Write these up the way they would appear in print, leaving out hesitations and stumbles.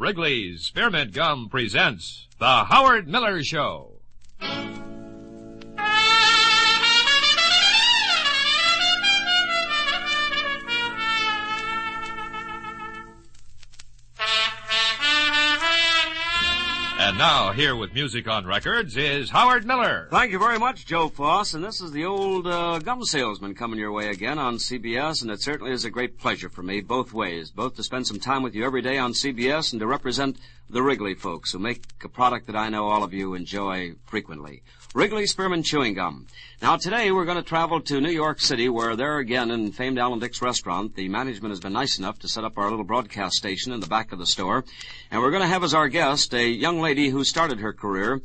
Wrigley's Spearmint Gum presents The Howard Miller Show. And now, here with music on records is Howard Miller. Thank you very much, Joe Foss. And this is the old gum salesman coming your way again on CBS, and it certainly is a great pleasure for me, both ways, both to spend some time with you every day on CBS and to represent the Wrigley folks who make a product that I know all of you enjoy frequently. Wrigley Spearmint Chewing Gum. Now, today we're going to travel to New York City, where there again in famed Alan Dick's restaurant, the management has been nice enough to set up our little broadcast station in the back of the store. And we're going to have as our guest a young lady who started her career.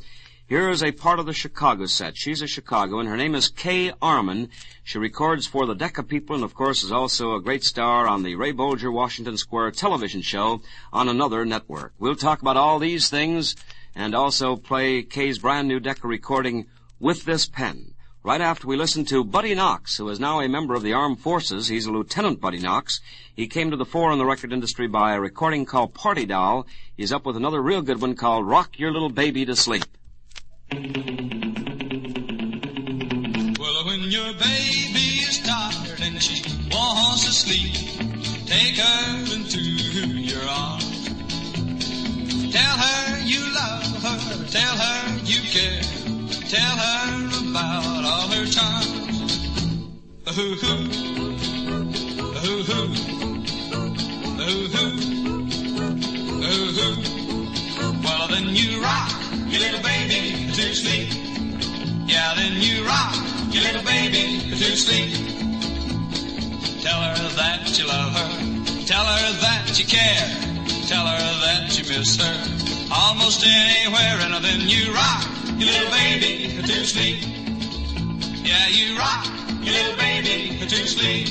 Here is a part of the Chicago set. She's a Chicagoan. Her name is Kay Armen. She records for the Decca People and, of course, is also a great star on the Ray Bolger Washington Square television show on another network. We'll talk about all these things and also play Kay's brand new Decca recording, With This Pen, right after we listen to Buddy Knox, who is now a member of the Armed Forces. He's a Lieutenant Buddy Knox. He came to the fore in the record industry by a recording called Party Doll. He's up with another real good one called Rock Your Little Baby to Sleep. Well, when your baby is tired and she wants to sleep, take her into your arms. Tell her you love her, tell her you care, tell her about all her charms. Ooh, ooh, ooh, ooh, ooh, ooh, ooh. Well, then you rock your little baby to sleep. Yeah, then you rock your little baby to sleep. Tell her that you love her, tell her that you care, tell her that you miss her almost anywhere, and then you rock your little baby to sleep. Yeah, you rock your little baby to sleep.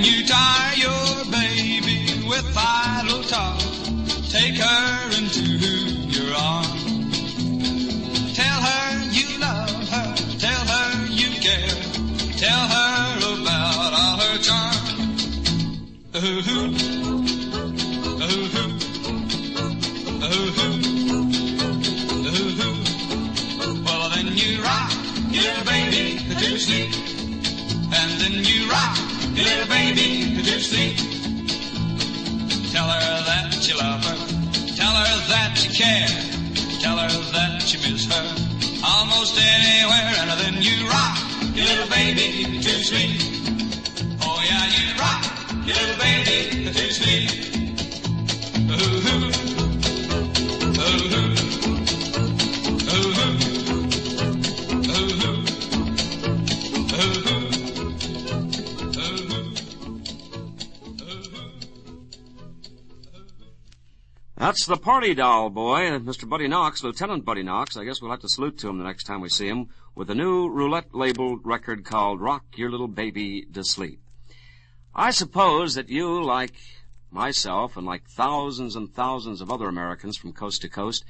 You tie your baby with idle talk, take her into your arms. Tell her you love her, tell her you care, tell her about all her charms. Ooh, ooh, ooh, ooh, ooh, ooh. Well, then you rock your little baby to sleep, and then you rock your little baby to sleep. Tell her that you love her, tell her that you care, tell her that you miss her almost anywhere, and then you rock your little baby to sleep. Oh yeah, you rock your little baby to sleep. Ooh, ooh, ooh, ooh, ooh, ooh, ooh, ooh. That's the Party Doll boy, Mr. Buddy Knox, Lieutenant Buddy Knox. I guess we'll have to salute to him the next time we see him with a new roulette-labeled record called Rock Your Little Baby to Sleep. I suppose that you, like myself and like thousands and thousands of other Americans from coast to coast,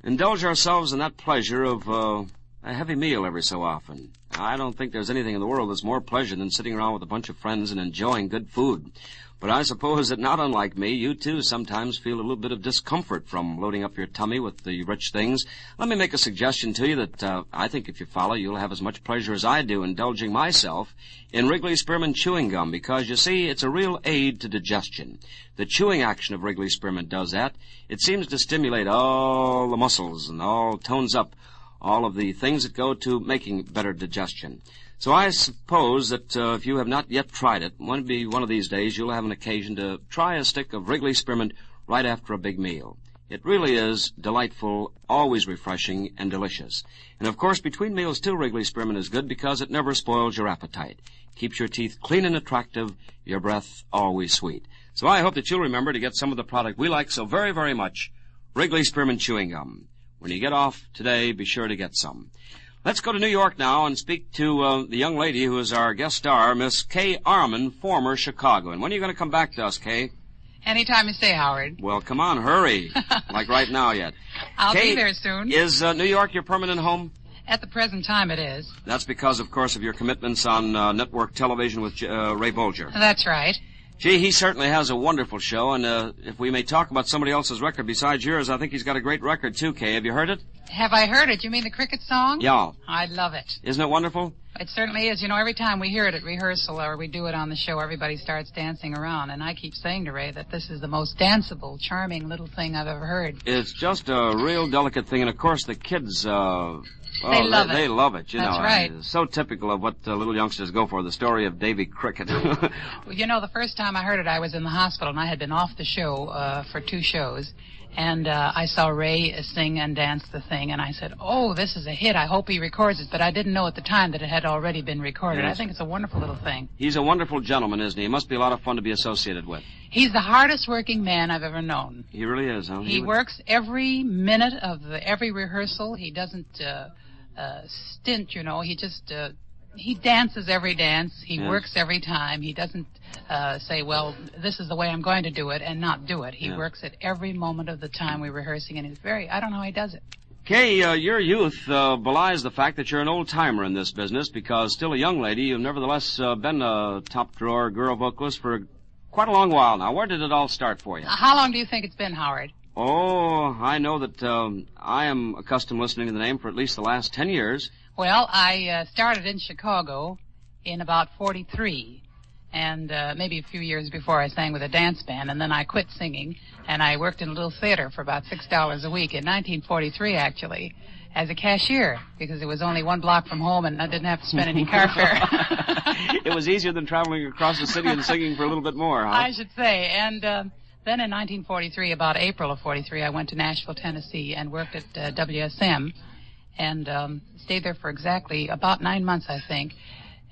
indulge ourselves in that pleasure of a heavy meal every so often. I don't think there's anything in the world that's more pleasure than sitting around with a bunch of friends and enjoying good food. But I suppose that not unlike me, you too sometimes feel a little bit of discomfort from loading up your tummy with the rich things. Let me make a suggestion to you that I think if you follow, you'll have as much pleasure as I do indulging myself in Wrigley Spearmint Chewing Gum, because, you see, it's a real aid to digestion. The chewing action of Wrigley Spearmint does that. It seems to stimulate all the muscles and all tones up all of the things that go to making better digestion. So I suppose that if you have not yet tried it, one of these days you'll have an occasion to try a stick of Wrigley Spearmint right after a big meal. It really is delightful, always refreshing, and delicious. And, of course, between meals, too, Wrigley Spearmint is good because it never spoils your appetite. Keeps your teeth clean and attractive, your breath always sweet. So I hope that you'll remember to get some of the product we like so very, very much, Wrigley Spearmint Chewing Gum. When you get off today, be sure to get some. Let's go to New York now and speak to the young lady who is our guest star, Miss Kay Armen, former Chicago. And when are you going to come back to us, Kay? Anytime you say, Howard. Well, come on, hurry. Like right now yet. I'll Kay, be there soon. Is New York your permanent home? At the present time, it is. That's because, of course, of your commitments on network television with Ray Bolger. That's right. Gee, he certainly has a wonderful show, and if we may talk about somebody else's record besides yours, I think he's got a great record, too, Kay. Have you heard it? Have I heard it? You mean the cricket song? Yeah. I love it. Isn't it wonderful? It certainly is. You know, every time we hear it at rehearsal or we do it on the show, everybody starts dancing around. And I keep saying to Ray that this is the most danceable, charming little thing I've ever heard. It's just a real delicate thing. And, of course, the kids, they love it. They love it, you know. That's right. It's so typical of what little youngsters go for, the story of Davy Cricket. Well, you know, the first time I heard it, I was in the hospital, and I had been off the show for 2 shows. And I saw Ray sing and dance the thing, and I said, oh, this is a hit. I hope he records it. But I didn't know at the time that it had already been recorded. Yes. I think it's a wonderful little thing. He's a wonderful gentleman, isn't he? He must be a lot of fun to be associated with. He's the hardest working man I've ever known. He really is, huh? He works every minute of every rehearsal. He doesn't stint, you know. He just... he dances every dance. He works every time. He doesn't say, well, this is the way I'm going to do it and not do it. He works at every moment of the time we're rehearsing, and he's I don't know how he does it. Kay, your youth belies the fact that you're an old-timer in this business because still a young lady, you've nevertheless been a top-drawer girl vocalist for quite a long while now. Where did it all start for you? How long do you think it's been, Howard? Oh, I know that I am accustomed listening to the name for at least the last 10 years. Well, I started in Chicago in about 43, and maybe a few years before I sang with a dance band, and then I quit singing, and I worked in a little theater for about $6 a week in 1943, actually, as a cashier, because it was only 1 block from home, and I didn't have to spend any car fare. It was easier than traveling across the city and singing for a little bit more, huh? I should say, and... then in 1943, about April of 43, I went to Nashville, Tennessee, and worked at WSM, and stayed there for exactly about 9 months, I think.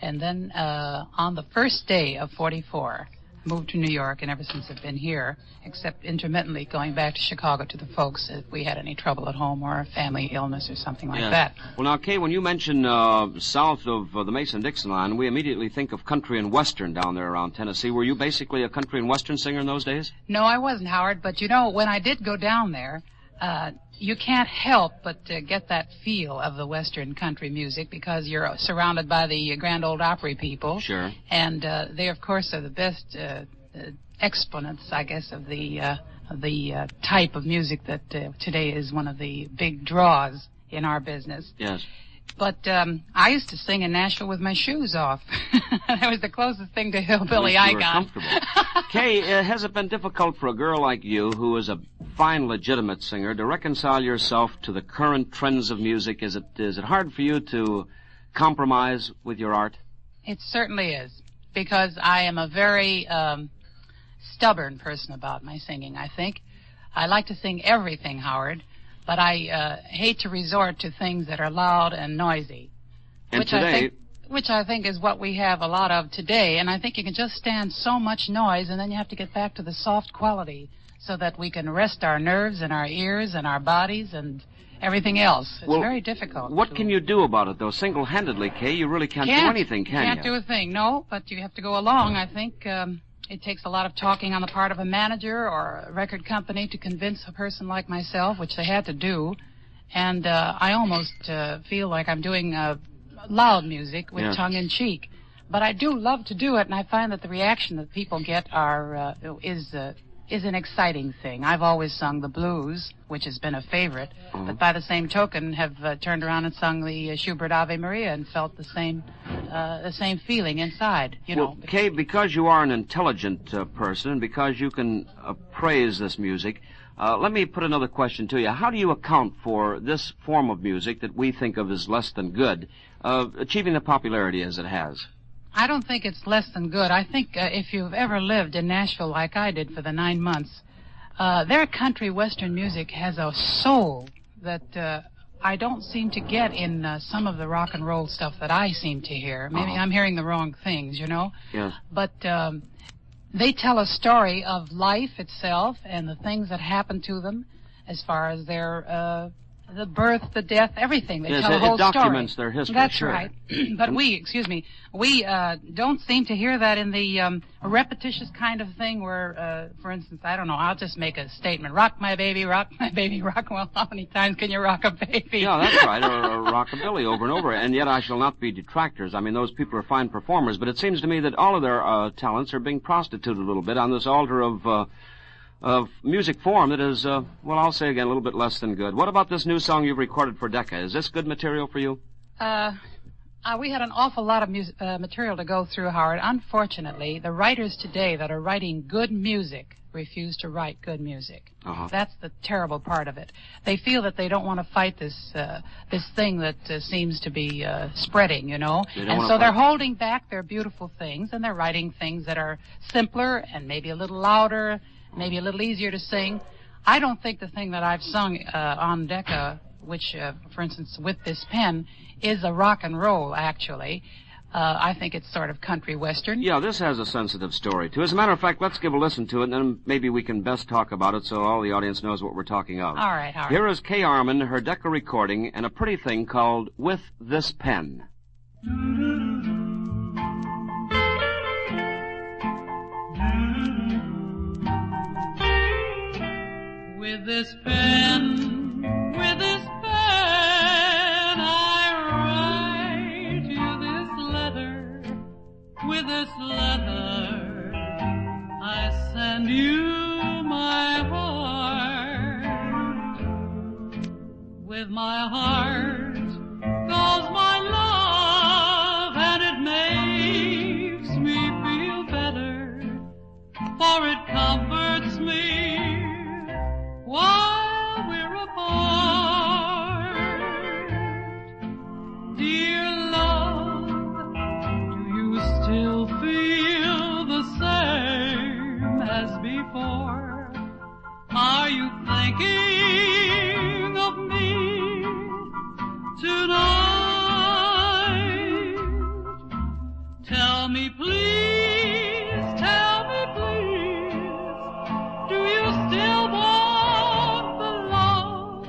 And then on the first day of 44, moved to New York, and ever since I've been here, except intermittently going back to Chicago to the folks if we had any trouble at home or a family illness or something like that. Well, now, Kay, when you mention south of the Mason-Dixon line, we immediately think of country and western down there around Tennessee. Were you basically a country and western singer in those days? No, I wasn't, Howard, but you know, when I did go down there, you can't help but get that feel of the western country music because you're surrounded by the Grand Ole Opry people. Sure. And they, of course, are the best exponents, I guess, of the type of music that today is one of the big draws in our business. Yes. But I used to sing in Nashville with my shoes off. That was the closest thing to hillbilly I got. Comfortable. Kay, has it been difficult for a girl like you, who is a fine, legitimate singer, to reconcile yourself to the current trends of music? Is it hard for you to compromise with your art? It certainly is, because I am a very stubborn person about my singing, I think. I like to sing everything, Howard. But I hate to resort to things that are loud and noisy, which I think is what we have a lot of today. And I think you can just stand so much noise, and then you have to get back to the soft quality so that we can rest our nerves and our ears and our bodies and everything else. It's very difficult. What can you do about it, though? Single-handedly, Kay, you really can't do anything, can you? Can't do a thing, no, but you have to go along, I think. It takes a lot of talking on the part of a manager or a record company to convince a person like myself, which they had to do. And I almost feel like I'm doing loud music with tongue-in-cheek. But I do love to do it, and I find that the reaction that people get is an exciting thing. I've always sung the blues, which has been a favorite, but by the same token have turned around and sung the Schubert Ave Maria and felt the same feeling inside, you know. Kay, because you are an intelligent person, and because you can praise this music, let me put another question to you. How do you account for this form of music that we think of as less than good, achieving the popularity as it has? I don't think it's less than good. I think if you've ever lived in Nashville like I did for the 9 months, their country western music has a soul that I don't seem to get in some of the rock and roll stuff that I seem to hear. Maybe I'm hearing the wrong things, you know? Yes. But they tell a story of life itself and the things that happen to them as far as their The birth, the death, everything. They Yes, tell the whole it documents story. their history. That's sure. right. But we don't seem to hear that in the repetitious kind of thing where, for instance, I don't know, I'll just make a statement. Rock my baby, rock. Well, how many times can you rock a baby? Yeah, that's right, or rockabilly over and over. And yet I shall not be detractors. I mean, those people are fine performers, but it seems to me that all of their talents are being prostituted a little bit on this altar of music form that is, well, I'll say again, a little bit less than good. What about this new song you've recorded for Decca? Is this good material for you? We had an awful lot of material to go through, Howard. Unfortunately, the writers today that are writing good music refuse to write good music. Uh-huh. That's the terrible part of it. They feel that they don't want to fight this thing that seems to be spreading, you know. And so they're holding back their beautiful things, and they're writing things that are simpler and maybe a little louder, maybe a little easier to sing. I don't think the thing that I've sung on Decca, which, for instance, with this pen, is a rock and roll, actually. I think it's sort of country western. Yeah, this has a sensitive story, too. As a matter of fact, let's give a listen to it, and then maybe we can best talk about it so all the audience knows what we're talking of. All right, Howard. Here is Kay Armen, her Decca recording, and a pretty thing called With This Pen. With this pen, I write you this letter. With this letter, I send you my heart. With my heart goes my love, and it makes me feel better, for it comforts me while we're apart. Dear love, do you still feel the same as before? Are you thinking of me tonight? Tell me please, do you still want the love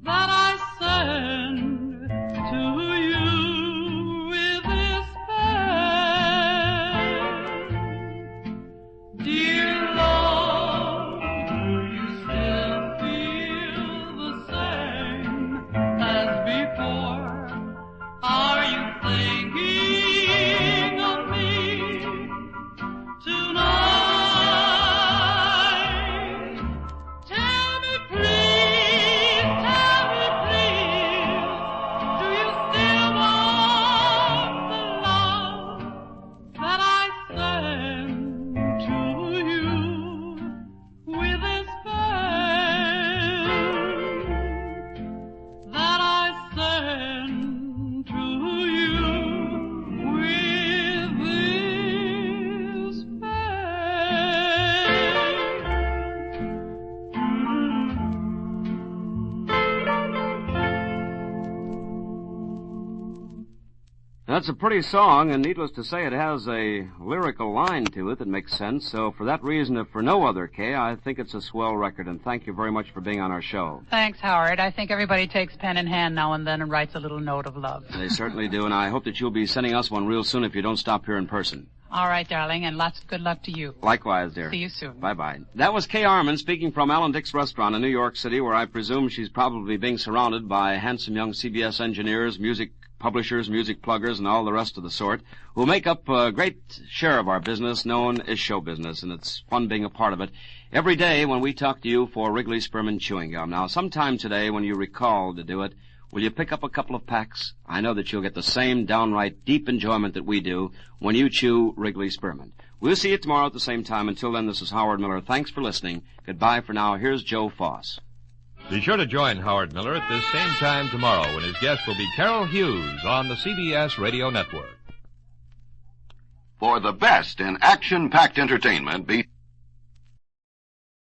that I send to you with this pen? Dear love, do you still feel the same as before? Are you thinking of me tonight? That's a pretty song, and needless to say, it has a lyrical line to it that makes sense. So for that reason, if for no other, Kay, I think it's a swell record, and thank you very much for being on our show. Thanks, Howard. I think everybody takes pen in hand now and then and writes a little note of love. They certainly do, and I hope that you'll be sending us one real soon if you don't stop here in person. All right, darling, and lots of good luck to you. Likewise, dear. See you soon. Bye-bye. That was Kay Armen speaking from Alan Dick's restaurant in New York City, where I presume she's probably being surrounded by handsome young CBS engineers, music publishers, music pluggers, and all the rest of the sort, who make up a great share of our business known as show business, and it's fun being a part of it every day when we talk to you for Wrigley Spearmint Chewing Gum. Now, sometime today, when you recall to do it, will you pick up a couple of packs? I know that you'll get the same downright deep enjoyment that we do when you chew Wrigley Spearmint. We'll see you tomorrow at the same time. Until then, this is Howard Miller. Thanks for listening. Goodbye for now. Here's Joe Foss. Be sure to join Howard Miller at this same time tomorrow when his guest will be Carol Hughes on the CBS Radio Network. For the best in action-packed entertainment, be